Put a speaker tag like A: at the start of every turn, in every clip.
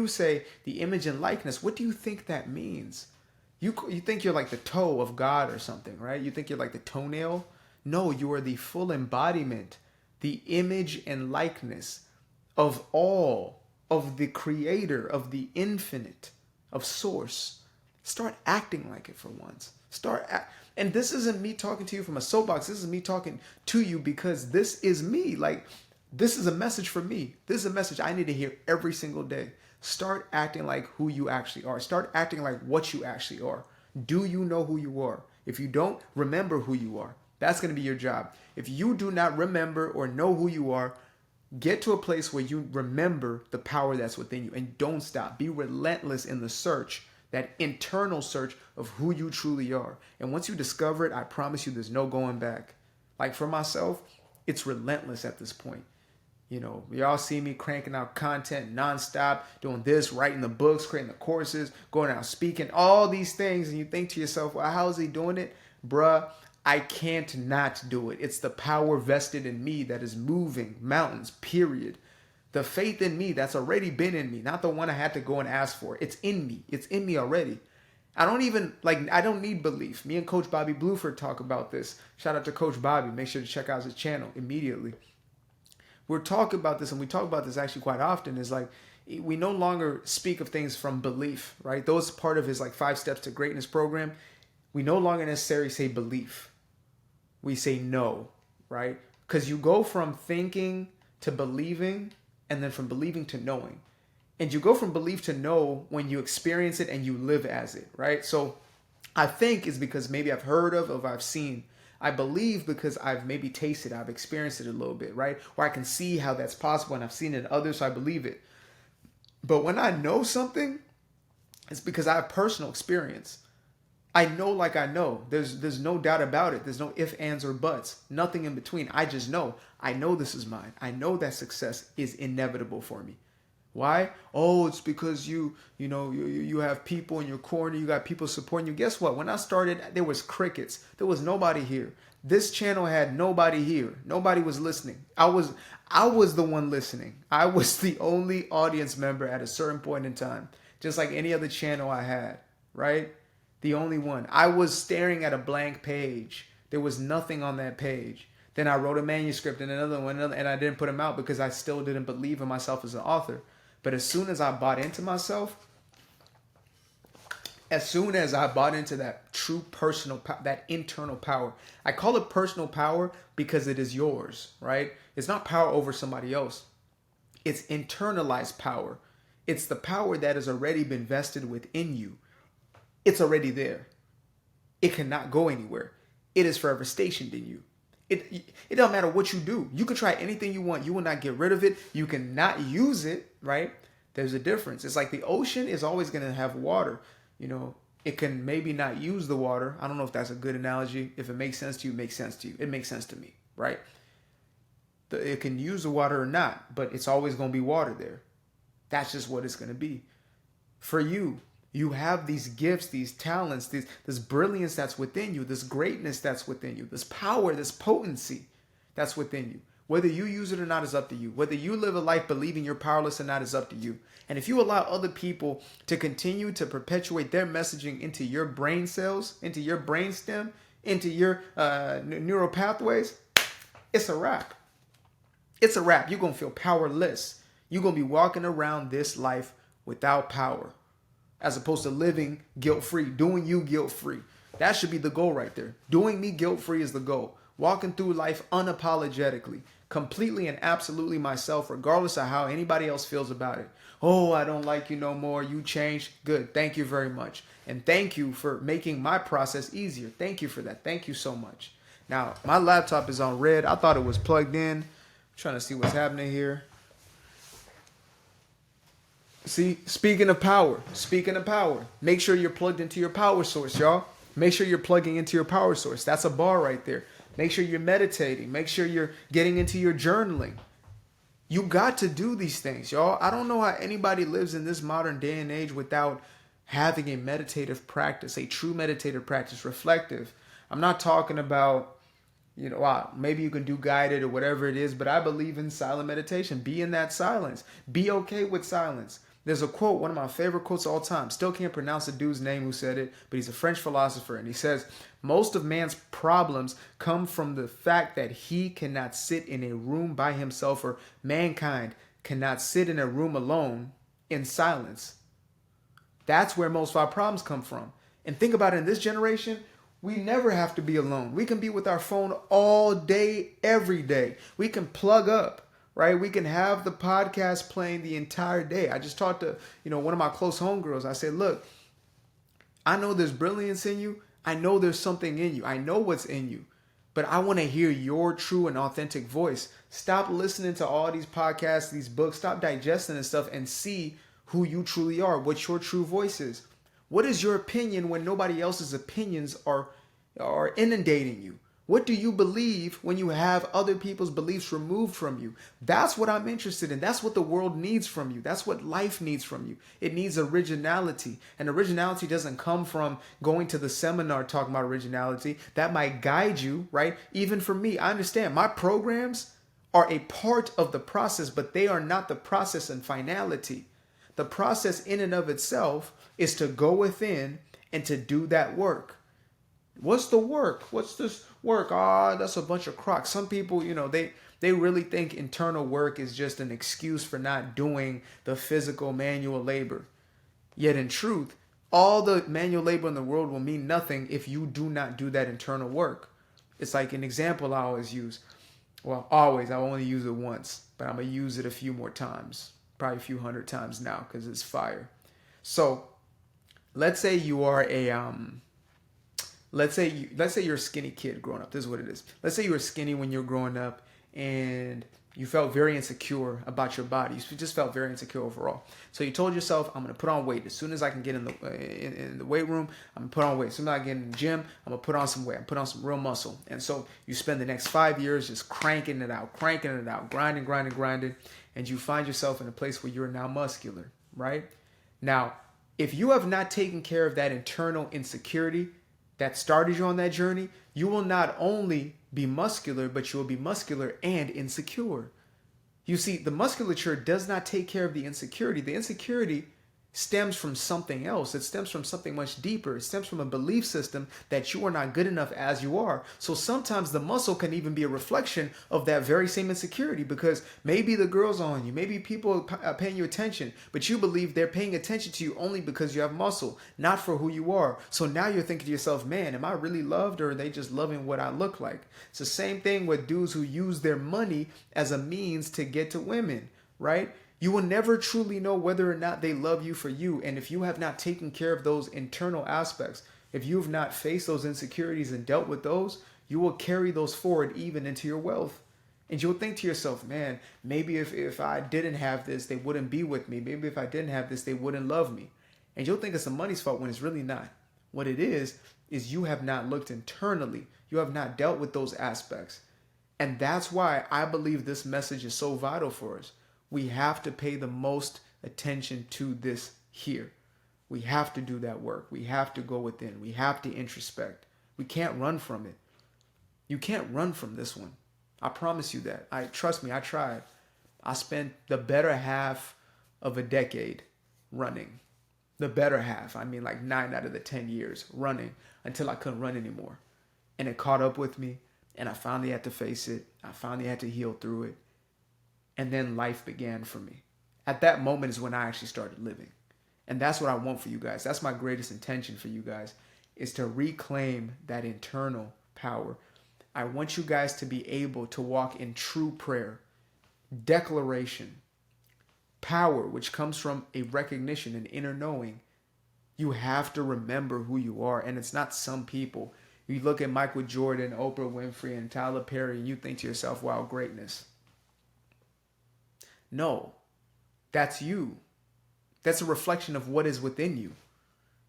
A: you say the image and likeness, what do you think that means? You think you're like the toe of God or something, right? You think you're like the toenail? No, you are the full embodiment, the image and likeness of all, of the creator, of the infinite, of source. Start acting like it for once. And this isn't me talking to you from a soapbox. This is me talking to you because this is me. Like, this is a message for me. This is a message I need to hear every single day. Start acting like who you actually are. Start acting like what you actually are. Do you know who you are? If you don't, remember who you are. That's going to be your job. If you do not remember or know who you are, get to a place where you remember the power that's within you and don't stop. Be relentless in the search, that internal search of who you truly are. And once you discover it, I promise you there's no going back. Like for myself, it's relentless at this point. You know, y'all see me cranking out content nonstop, doing this, writing the books, creating the courses, going out speaking, all these things. And you think to yourself, well, how is he doing it? Bruh, I can't not do it. It's the power vested in me that is moving mountains, period. The faith in me that's already been in me, not the one I had to go and ask for. It's in me. It's in me already. I don't need belief. Me and Coach Bobby Bluford talk about this. Shout out to Coach Bobby. Make sure to check out his channel immediately. We're talking about this, and we talk about this actually quite often, is like, we no longer speak of things from belief, right? Those part of his like 5 Steps to Greatness program. We no longer necessarily say belief. We say no, right? Because you go from thinking to believing, and then from believing to knowing. And you go from belief to know when you experience it and you live as it, right? So I think it's because maybe I've heard of I've seen. I believe because I've maybe tasted, I've experienced it a little bit, right? Or I can see how that's possible and I've seen it in others, so I believe it. But when I know something, it's because I have personal experience. I know like I know. There's no doubt about it. There's no ifs, ands, or buts. Nothing in between. I just know. I know this is mine. I know that success is inevitable for me. Why? Oh, it's because you have people in your corner. You got people supporting you. Guess what? When I started, there was crickets. There was nobody here. This channel had nobody here. Nobody was listening. I was the one listening. I was the only audience member at a certain point in time. Just like any other channel I had, right? The only one. I was staring at a blank page. There was nothing on that page. Then I wrote a manuscript and another one, and I didn't put them out because I still didn't believe in myself as an author. But as soon as I bought into myself, as soon as I bought into that true personal, that internal power, I call it personal power because it is yours, right? It's not power over somebody else. It's internalized power. It's the power that has already been vested within you. It's already there. It cannot go anywhere. It is forever stationed in you. It don't matter what you do. You can try anything you want. You will not get rid of it. You cannot use it, right? There's a difference. It's like the ocean is always going to have water. You know, it can maybe not use the water. I don't know if that's a good analogy. If it makes sense to you, it makes sense to you. It makes sense to me, right? It can use the water or not, but it's always going to be water there. That's just what it's going to be. For you, you have these gifts, these talents, this brilliance that's within you, this greatness that's within you, this power, this potency that's within you. Whether you use it or not is up to you. Whether you live a life believing you're powerless or not is up to you. And if you allow other people to continue to perpetuate their messaging into your brain cells, into your brain stem, into your neural pathways, it's a wrap. It's a wrap. You're going to feel powerless. You're going to be walking around this life without power, as opposed to living guilt-free, doing you guilt-free. That should be the goal right there. Doing me guilt-free is the goal. Walking through life unapologetically, completely and absolutely myself, regardless of how anybody else feels about it. Oh, I don't like you no more. You changed. Good. Thank you very much. And thank you for making my process easier. Thank you for that. Thank you so much. Now, my laptop is on red. I thought it was plugged in. I'm trying to see what's happening here. See, speaking of power, make sure you're plugged into your power source, y'all. Make sure you're plugging into your power source. That's a bar right there. Make sure you're meditating. Make sure you're getting into your journaling. You got to do these things, y'all. I don't know how anybody lives in this modern day and age without having a meditative practice, a true meditative practice, reflective. I'm not talking about, maybe you can do guided or whatever it is, but I believe in silent meditation. Be in that silence. Be okay with silence. There's a quote, one of my favorite quotes of all time. Still can't pronounce the dude's name who said it, but he's a French philosopher. And he says, most of man's problems come from the fact that he cannot sit in a room by himself, or mankind cannot sit in a room alone in silence. That's where most of our problems come from. And think about it, in this generation, we never have to be alone. We can be with our phone all day, every day. We can plug up. Right? We can have the podcast playing the entire day. I just talked to, one of my close homegirls. I said, look, I know there's brilliance in you. I know there's something in you. I know what's in you. But I want to hear your true and authentic voice. Stop listening to all these podcasts, these books. Stop digesting this stuff and see who you truly are, what your true voice is. What is your opinion when nobody else's opinions are inundating you? What do you believe when you have other people's beliefs removed from you? That's what I'm interested in. That's what the world needs from you. That's what life needs from you. It needs originality. And originality doesn't come from going to the seminar talking about originality. That might guide you, right? Even for me, I understand my programs are a part of the process, but they are not the process in finality. The process in and of itself is to go within and to do that work. What's the work? What's this work? That's a bunch of crock. Some people, they really think internal work is just an excuse for not doing the physical manual labor. Yet in truth, all the manual labor in the world will mean nothing if you do not do that internal work. It's like an example I always use. Well, always. I only use it once, but I'm going to use it a few more times. Probably a few hundred times now because it's fire. So let's say you are Let's say you're a skinny kid growing up. This is what it is. Let's say you were skinny when you were growing up and you felt very insecure about your body. You just felt very insecure overall. So you told yourself, I'm going to put on weight. As soon as I can get in the weight room, I'm going to put on weight. As soon as I get in the gym, I'm going to put on some weight. I'm put on some real muscle. And so you spend the next 5 years just cranking it out, grinding. And you find yourself in a place where you're now muscular, right? Now, if you have not taken care of that internal insecurity that started you on that journey, you will not only be muscular, but you will be muscular and insecure. You see, the musculature does not take care of the insecurity. The insecurity stems from something else. It stems from something much deeper. It stems from a belief system that you are not good enough as you are. So sometimes the muscle can even be a reflection of that very same insecurity, because maybe the girls on you, maybe people are paying you attention, but you believe they're paying attention to you only because you have muscle, not for who you are. So now you're thinking to yourself, man, am I really loved, or are they just loving what I look like? It's the same thing with dudes who use their money as a means to get to women, right? You will never truly know whether or not they love you for you. And if you have not taken care of those internal aspects, if you have not faced those insecurities and dealt with those, you will carry those forward even into your wealth. And you'll think to yourself, man, maybe if I didn't have this, they wouldn't be with me. Maybe if I didn't have this, they wouldn't love me. And you'll think it's the money's fault when it's really not. What it is you have not looked internally. You have not dealt with those aspects. And that's why I believe this message is so vital for us. We have to pay the most attention to this here. We have to do that work. We have to go within. We have to introspect. We can't run from it. You can't run from this one. I promise you that. Trust me, I tried. I spent the better half of a decade running. The better half. I mean, like 9 out of the 10 years running until I couldn't run anymore. And it caught up with me, and I finally had to face it. I finally had to heal through it. And then life began for me. At that moment is when I actually started living. And that's what I want for you guys. That's my greatest intention for you guys, is to reclaim that internal power. I want you guys to be able to walk in true prayer, declaration, power, which comes from a recognition, an inner knowing. You have to remember who you are. And it's not some people. You look at Michael Jordan, Oprah Winfrey, and Tyler Perry, and you think to yourself, wow, greatness. No, that's you. That's a reflection of what is within you.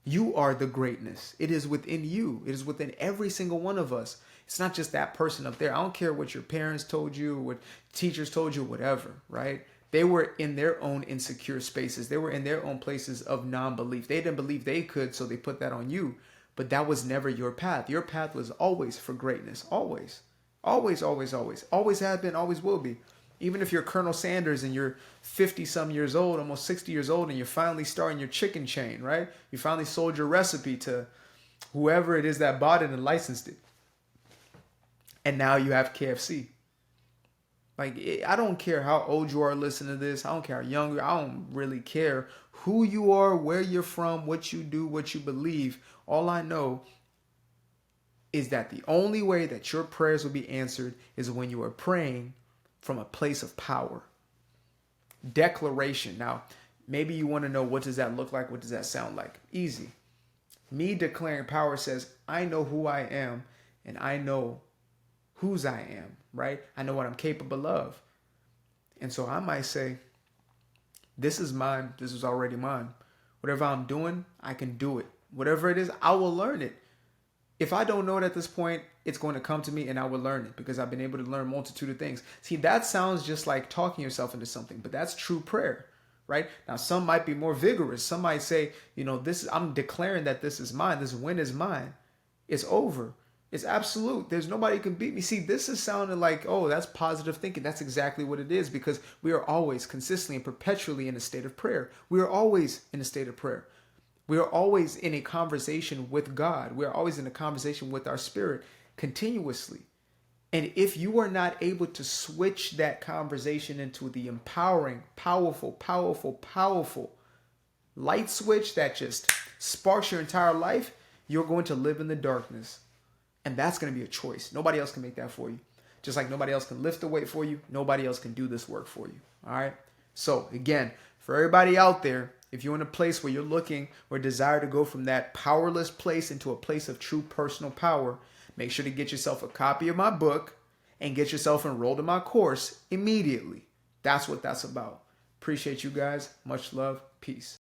A: You are the greatness. It is within you. It is within every single one of us. It's not just that person up there. I don't care what your parents told you, what teachers told you, whatever, right? They were in their own insecure spaces. They were in their own places of non-belief. They didn't believe they could, so they put that on you. But that was never your path. Your path was always for greatness. Always. Always, always, always. Always has been, always will be. Even if you're Colonel Sanders and you're 50 some years old, almost 60 years old, and you're finally starting your chicken chain, right? You finally sold your recipe to whoever it is that bought it and licensed it. And now you have KFC. Like, I don't care how old you are listening to this. I don't care how young you are. I don't really care who you are, where you're from, what you do, what you believe. All I know is that the only way that your prayers will be answered is when you are praying from a place of power. Declaration. Now, maybe you want to know, what does that look like? What does that sound like? Easy. Me declaring power says, I know who I am and I know whose I am, right? I know what I'm capable of. And so I might say, this is mine. This is already mine. Whatever I'm doing, I can do it. Whatever it is, I will learn it. If I don't know it at this point, it's going to come to me and I will learn it because I've been able to learn a multitude of things. See, that sounds just like talking yourself into something, but that's true prayer, right? Now, some might be more vigorous. Some might say, I'm declaring that this is mine. This win is mine. It's over. It's absolute. There's nobody who can beat me. See, this is sounding like, oh, that's positive thinking. That's exactly what it is, because we are always consistently and perpetually in a state of prayer. We are always in a state of prayer. We are always in a conversation with God. We are always in a conversation with our spirit continuously. And if you are not able to switch that conversation into the empowering, powerful light switch that just sparks your entire life, you're going to live in the darkness. And that's going to be a choice. Nobody else can make that for you. Just like nobody else can lift the weight for you, nobody else can do this work for you. All right? So again, for everybody out there, if you're in a place where you're looking or desire to go from that powerless place into a place of true personal power, make sure to get yourself a copy of my book and get yourself enrolled in my course immediately. That's what that's about. Appreciate you guys. Much love. Peace.